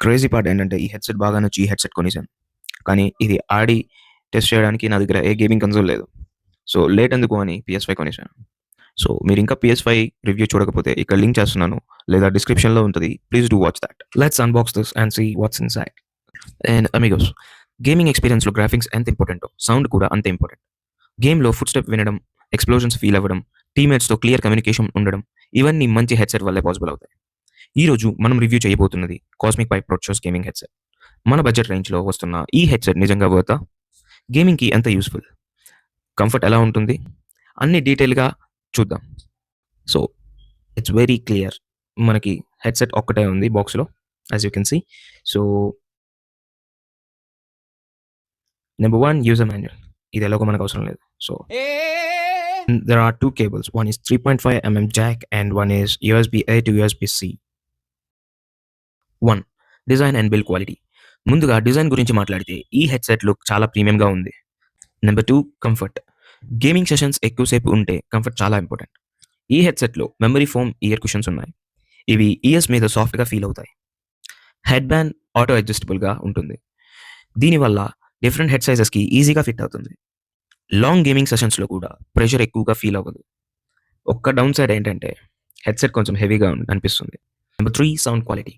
Crazy part ఏంటంటే ఈ headset బాగా నచ్చి ఈ హెడ్‌సెట్ కొనేసాను. కానీ ఇది ఆడి టెస్ట్ చేయడానికి నా దగ్గర ఏ గేమింగ్ కన్సోల్ లేదు. సో, లేట్ ఎందుకు అని PS5 కొనేసాను. సో, మీరింకా PS5 రివ్యూ చూడకపోతే ఇక్కడ లింక్ చేస్తున్నాను. లేదా డిస్క్రిప్షన్‌లో ఉంటది. Please do watch that. Let's unbox this and see what's inside. And amigos, gaming ఎక్స్‌పీరియన్స్‌లో గ్రాఫిక్స్ ఎంత ఇంపార్టెంటో సౌండ్ కూడా అంతే ఇంపార్టెంట్. గేమ్‌లో ఫుట్ స్టెప్ వినడం, ఎక్స్‌ప్లోజన్స్ ఫీల్ అవ్వడం, టీమ్‌మేట్స్‌తో క్లియర్ కమ్యూనికేషన్ ఉండడం ఇవన్నీ మంచి హెడ్‌సెట్ వల్లే పాసిబుల్ అవుతాయి. ఈరోజు మనం రివ్యూ చేయబోతున్నది Cosmic by producers gaming headset. మన బడ్జెట్ రేంజ్‌లో వస్తున్న ఈ హెడ్‌సెట్ నిజంగా వర్తా? గేమింగ్‌కి ఎంత యూజ్‌ఫుల్? కంఫర్ట్ ఎలా ఉంటుంది? అన్ని డీటెయిల్‌గా చూద్దాం. So, it's very clear. మనకి హెడ్‌సెట్ ఒక్కటే ఉంది బాక్స్‌లో as you can see. So, number 1 user manual. ఇది ఎలాగో మనకు అవసరం లేదు. So, there are two cables. One is 3.5 jack and one is USB-A to USB-C. 1. Design and build quality. ముందుగా డిజైన్ గురించి మాట్లాడితే ఈ హెడ్‌సెట్ లుక్ చాలా ప్రీమియంగా ఉంది. Number 2 comfort. గేమింగ్ సెషన్స్ ఎక్కువసేపు ఉంటే కంఫర్ట్ చాలా ఇంపార్టెంట్. ఈ హెడ్‌సెట్‌లో మెమరీ ఫోమ్ ఇయర్ కుషన్స్ ఉన్నాయి. ఇవి ఇయర్స్ మీద సాఫ్ట్‌గా ఫీల్ అవుతాయి. హెడ్ బ్యాండ్ ఆటో అడ్జస్టబుల్‌గా ఉంటుంది. దీనివల్ల డిఫరెంట్ హెడ్ సైజెస్‌కి ఈజీగా ఫిట్ అవుతుంది. లాంగ్ గేమింగ్ సెషన్స్‌లో కూడా ప్రెషర్ ఎక్కువగా ఫీల్ అవ్వదు. ఒక్క డౌన్ సైడ్ ఏంటంటే హెడ్‌సెట్ కొంచెం హెవీగా అనిపిస్తుంది. Number 3 sound quality.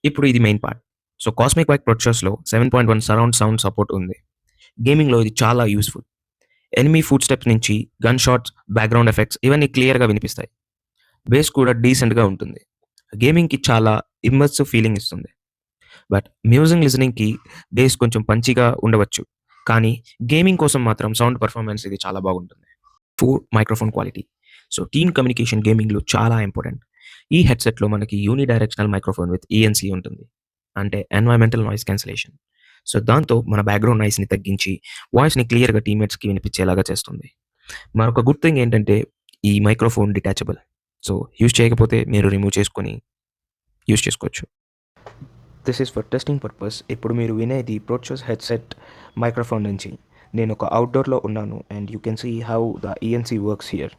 ఇప్పుడు ఇది main part. So, Cosmic Byte ప్రొడ్యూసర్స్‌లో 7.1 సరౌండ్ సౌండ్ సపోర్ట్ ఉంది. గేమింగ్‌లో ఇది చాలా యూజ్‌ఫుల్. ఎనిమీ ఫుట్ స్టెప్స్ నుంచి గన్ షాట్స్, బ్యాక్‌గ్రౌండ్ ఎఫెక్ట్స్ ఇవన్నీ క్లియర్‌గా వినిపిస్తాయి. బేస్ కూడా డీసెంట్‌గా ఉంటుంది. గేమింగ్‌కి చాలా ఇమ్మర్సివ్ ఫీలింగ్ ఇస్తుంది. బట్ మ్యూజిక్ లిజనింగ్‌కి బేస్ కొంచెం పంచీగా ఉండవచ్చు. కానీ గేమింగ్ కోసం మాత్రం సౌండ్ పెర్ఫార్మెన్స్ ఇది చాలా బాగుంటుంది. 4 microphone quality. So, team communication గేమింగ్‌లో చాలా ఇంపార్టెంట్. ఈ హెడ్‌సెట్‌లో మనకి unidirectional microphone with ENC ఉంటుంది. అంటే ఎన్వైర్న్మెంటల్ నాయిస్ క్యాన్సిలేషన్. సో, దాంతో మన బ్యాక్‌గ్రౌండ్ నాయిస్‌ని తగ్గించి వాయిస్‌ని క్లియర్‌గా టీమ్‌మేట్స్‌కి వినిపించేలాగా చేస్తుంది. మరొక గుడ్ థింగ్ ఏంటంటే ఈ మైక్రోఫోన్ డిటాచబుల్. సో, యూజ్ చేయకపోతే మీరు రిమూవ్ చేసుకొని యూజ్ చేసుకోవచ్చు. This is for testing purpose. ఇప్పుడు మీరు వినేది ప్రొడ్యూసర్స్ హెడ్‌సెట్ మైక్రోఫోన్ నుంచి. నేను ఒక అవుట్‌డోర్‌లో ఉన్నాను and you can see how the ENC works here.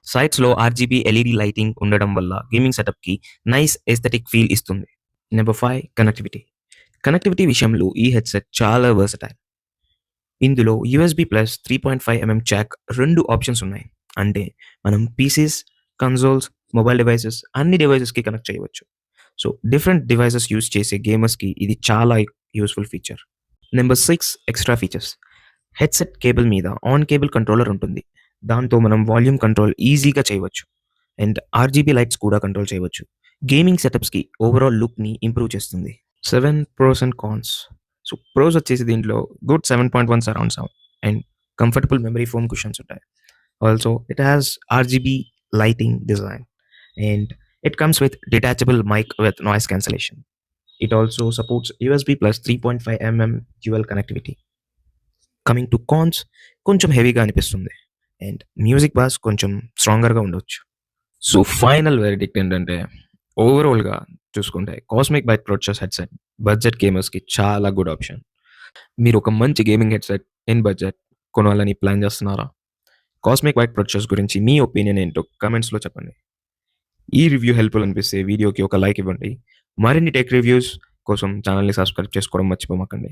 సైడ్స్‌లో ఆర్‌జీబీ ఎల్ఈడీ లైటింగ్ ఉండడం వల్ల గేమింగ్ సెటప్‌కి నైస్ ఎస్థెటిక్ ఫీల్ ఇస్తుంది. Number 5 connectivity. కనెక్టివిటీ విషయంలో ఈ హెడ్‌సెట్ చాలా వర్సటైల్. ఇందులో యూఎస్‌బీ ప్లస్ 3.5 జాక్ 2 ఆప్షన్స్ ఉన్నాయి. అంటే మనం పీసీస్, కన్సోల్స్, మొబైల్ డివైసెస్ అన్ని డివైసెస్‌కి కనెక్ట్ చేయవచ్చు. సో, డిఫరెంట్ డివైసెస్ యూజ్ చేసే గేమర్స్‌కి ఇది చాలా useful feature. Number 6 extra features. Headset cable మీద ఆన్ కేబుల్ కంట్రోలర్ ఉంటుంది. దాంతో మనం వాల్యూమ్ కంట్రోల్ ఈజీగా చేయవచ్చు. అండ్ ఆర్‌జీబీ లైట్స్ కూడా కంట్రోల్ చేయవచ్చు. గేమింగ్ సెటప్స్‌కి ఓవరాల్ లుక్‌ని ఇంప్రూవ్ చేస్తుంది. 7 pros and cons. So, pros వచ్చేసి దీంట్లో good 7.1 surround sound and comfortable memory foam cushions ఉంటాయి. Also it has RGB lighting design and it comes with detachable mic with noise cancellation. It also supports USB plus 3.5 dual connectivity. Coming to cons, కొంచెం హెవీగా అనిపిస్తుంది and music boss కొంచెం స్ట్రాంగర్‌గా ఉండొచ్చు. So, final verdict ఏంటంటే ఓవరాల్‌గా చూసుకుంటే Cosmic by producers headset budget గేమర్స్‌కి చాలా గుడ్ ఆప్షన్. మీరు ఒక మంచి గేమింగ్ హెడ్‌సెట్ ఇన్ బడ్జెట్ కొనాలని ప్లాన్ చేస్తున్నారా? కాస్మిక్ బై ప్రొడ్యూసర్స్ గురించి మీ ఒపీనియన్ ఏంటో కామెంట్స్‌లో చెప్పండి. ఈ రివ్యూ హెల్ప్‌ఫుల్ అనిపిస్తే వీడియోకి ఒక లైక్ ఇవ్వండి. మరిన్ని టెక్ రివ్యూస్ కోసం ఛానెల్‌ని సబ్స్క్రైబ్ చేసుకోవడం మర్చిపోమాకండి.